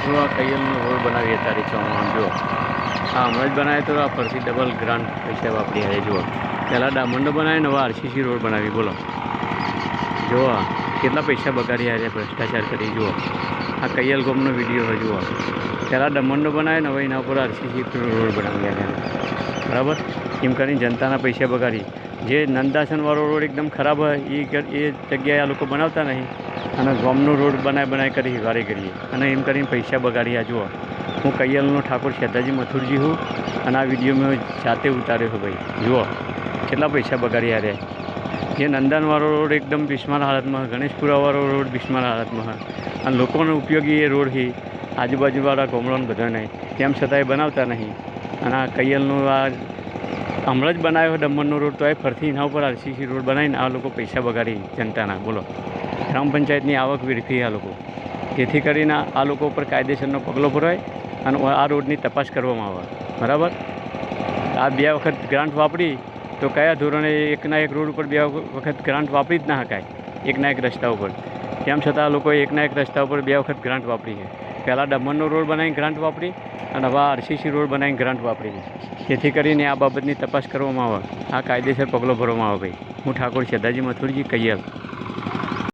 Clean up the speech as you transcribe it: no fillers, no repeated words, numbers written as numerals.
મિત્રો આ કૈયલનો રોડ બનાવીએ તારી ચોમામાં જુઓ આ હમણાં જ બનાવે તો આ ફરતી ડબલ ગ્રાન્ટ પૈસા વાપરી આવે જુઓ પહેલાં ડામંડો બનાવે ને હવે આરસીસી રોડ બનાવી બોલો જુઓ કેટલા પૈસા બગાડી આવ્યા ભ્રષ્ટાચાર કરી જુઓ આ કૈયલ ગામનો વિડીયો હોય જુઓ પહેલાં ડામંડો બનાવે ને હવે એના ઉપર આરસીસી રોડ બનાવી આવ્યા બરાબર એમ કરીને જનતાના પૈસા બગાડી જે નંદાસનવાળો રોડ એકદમ ખરાબ હોય એ જગ્યાએ આ લોકો બનાવતા નહીં અને ગામનો રોડ બનાવી કરી વારે કરીએ અને એમ કરીને પૈસા બગાડી આ જુઓ હું કૈયલનો ઠાકોર શેતાજી મથુરજી હું અને આ વિડીયો મેં જાતે ઉતાર્યો છું ભાઈ જુઓ કેટલા પૈસા બગાડી આવ્યા જે નંદનવાળો રોડ એકદમ બિસ્માર હાલતમાં ગણેશપુરાવાળો રોડ બિસ્માર હાલતમાં હોય અને લોકોને ઉપયોગી એ રોડ છે આજુબાજુવાળા ગામડાને બધા નહીં તેમ છતાં એ બનાવતા નહીં અને આ કૈયલનો આ હમણાં જ બનાવ્યો દમણનો રોડ તો એ ફરતી એના ઉપર આરસીસી રોડ બનાવીને આ લોકો પૈસા બગાડી જનતાના બોલો ગ્રામ પંચાયતની આવક વેડફી આ લોકો જેથી કરીને આ લોકો ઉપર કાયદેસરનો પગલો ભરાય અને આ રોડની તપાસ કરવામાં આવે બરાબર આ 2 વખત ગ્રાન્ટ વાપરી તો કયા ધોરણે એકના એક રોડ ઉપર 2 વખત ગ્રાન્ટ વાપરી જ ના શકાય એકના એક રસ્તા ઉપર તેમ છતાં આ લોકોએ એકના એક રસ્તા ઉપર 2 વખત ગ્રાન્ટ વાપરી છે પહેલાં દમણનો રોડ બનાવીને ગ્રાન્ટ વાપરી અને હવે આરસીસી રોડ બનાવીને ગ્રાન્ટ વાપરી છે જેથી કરીને આ બાબતની તપાસ કરવામાં આવે આ કાયદેસર પગલો ભરવામાં આવે ભાઈ હું ઠાકોર શેતાજી મથુરજી કૈયલ